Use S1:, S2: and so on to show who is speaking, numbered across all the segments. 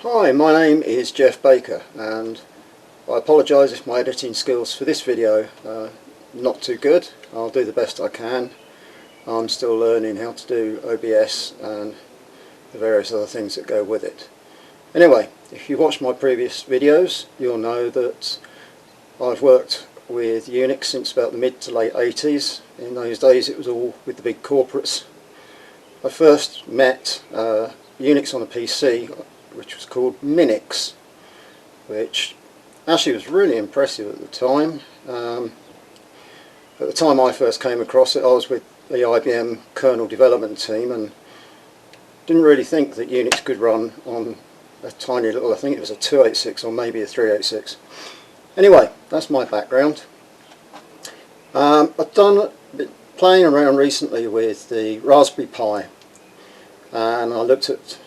S1: Hi, my name is Jeff Baker, and I apologise if my editing skills for this video are not too good. I'll do the best I can. I'm still learning how to do OBS and the various other things that go with it. Anyway, if you watched my previous videos, you'll know that I've worked with Unix since about the mid to late 80s. In those days it was all with the big corporates. I first met Unix on a PC which was called Minix, which actually was really impressive at the time. At the time I first came across it, I was with the IBM kernel development team and didn't really think that Unix could run on a tiny little, I think it was a 286 or maybe a 386. Anyway, that's my background. I've done playing around recently with the Raspberry Pi, and I looked at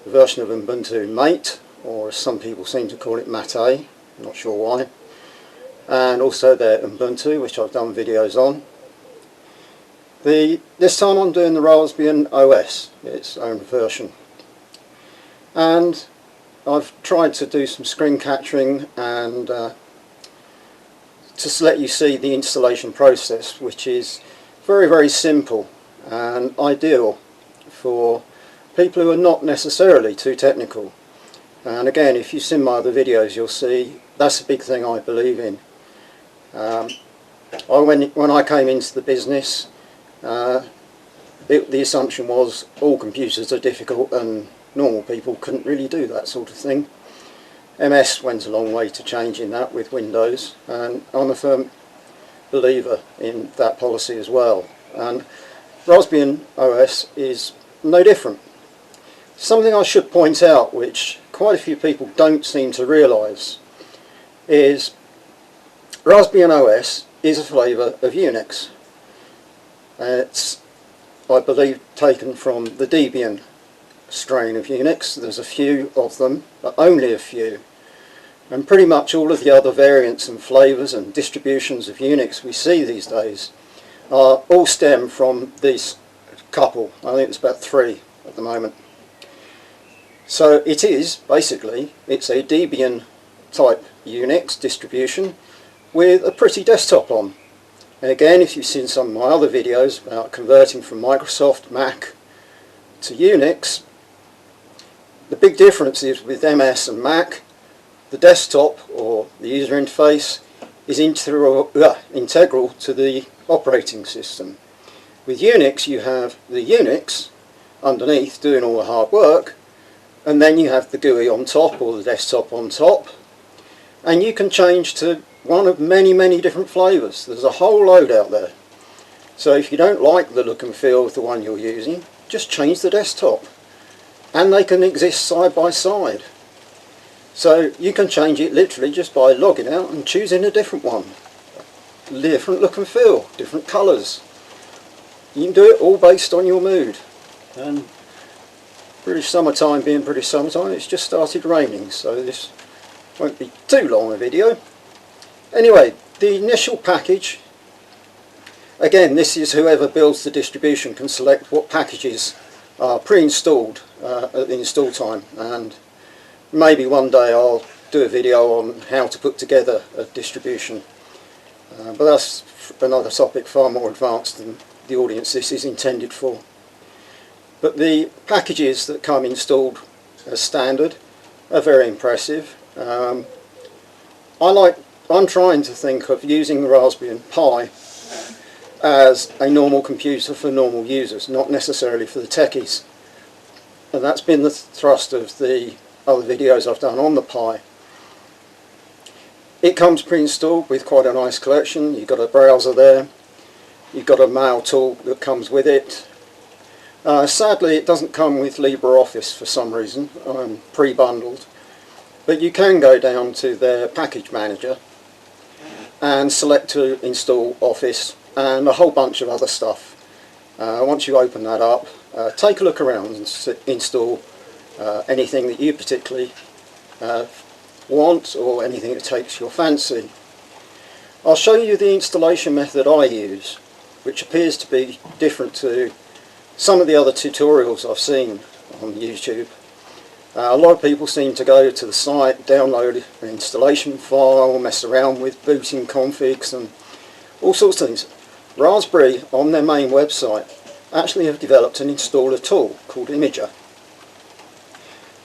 S1: the version of Ubuntu Mate, or as some people seem to call it, Mate, I'm not sure why, and also their Ubuntu, which I've done videos on. This time I'm doing the Raspbian OS, its own version, and I've tried to do some screen capturing and just let you see the installation process, which is very simple and ideal for people who are not necessarily too technical. And again, if you've seen my other videos, you'll see that's a big thing I believe in. When I came into the business, the assumption was all computers are difficult and normal people couldn't really do that sort of thing. MS went a long way to changing that with Windows, and I'm a firm believer in that policy as well. And Raspbian OS is no different. Something I should point out, which quite a few people don't seem to realise, is Raspbian OS is a flavour of Unix. It's, I believe, taken from the Debian strain of Unix. There's a few of them, but only a few. And pretty much all of the other variants and flavours and distributions of Unix we see these days are all stem from this couple. I think it's about 3 at the moment. So it is basically, it's a Debian type Unix distribution with a pretty desktop on. And again, if you've seen some of my other videos about converting from Microsoft Mac to Unix, the big difference is with MS and Mac, the desktop or the user interface is integral to the operating system. With Unix you have the Unix underneath doing all the hard work, and then you have the GUI on top or the desktop on top, and you can change to one of many different flavours. There's a whole load out there. So if you don't like the look and feel of the one you're using, just change the desktop, and they can exist side by side. So you can change it literally just by logging out and choosing a different one. Different look and feel, different colours. You can do it all based on your mood. And British summertime being British summertime, it's just started raining, so this won't be too long a video. Anyway, the initial package, again, this is whoever builds the distribution can select what packages are pre-installed at the install time, and maybe one day I'll do a video on how to put together a distribution, but that's another topic far more advanced than the audience this is intended for. But the packages that come installed as standard are very impressive. I'm trying to think of using the Raspberry Pi as a normal computer for normal users, not necessarily for the techies. And that's been the thrust of the other videos I've done on the Pi. It comes pre-installed with quite a nice collection. You've got a browser there, you've got a mail tool that comes with it. Sadly it doesn't come with Libre Office for some reason, pre-bundled, but you can go down to their package manager and select to install Office and a whole bunch of other stuff. Once you open that up, take a look around and install anything that you particularly want, or anything that takes your fancy. I'll show you the installation method I use, which appears to be different to some of the other tutorials I've seen on YouTube. A lot of people seem to go to the site, download an installation file, mess around with booting configs and all sorts of things. Raspberry, on their main website, actually have developed an installer tool called Imager.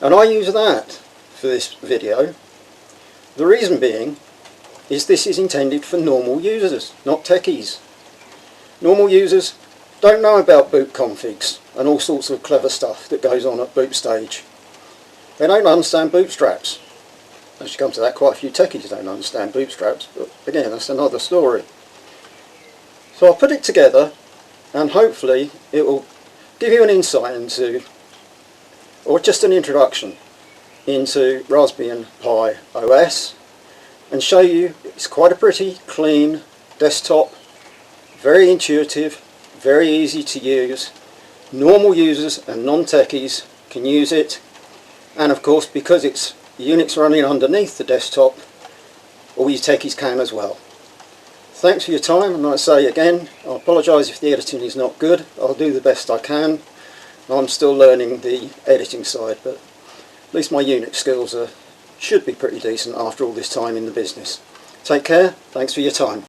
S1: And I use that for this video. The reason being is this is intended for normal users, not techies. Normal users don't know about boot configs and all sorts of clever stuff that goes on at boot stage. They don't understand bootstraps. As you come to that, quite a few techies don't understand bootstraps, but again, that's another story. So I'll put it together and hopefully it will give you an insight into, or just an introduction into Raspberry Pi OS, and show you it's quite a pretty clean desktop, very intuitive, very easy to use. Normal users and non-techies can use it, and of course because it's Unix running underneath the desktop, all you techies can as well. Thanks for your time, and I say again, I apologise if the editing is not good. I'll do the best I can. I'm still learning the editing side, but at least my Unix skills should be pretty decent after all this time in the business. Take care, thanks for your time.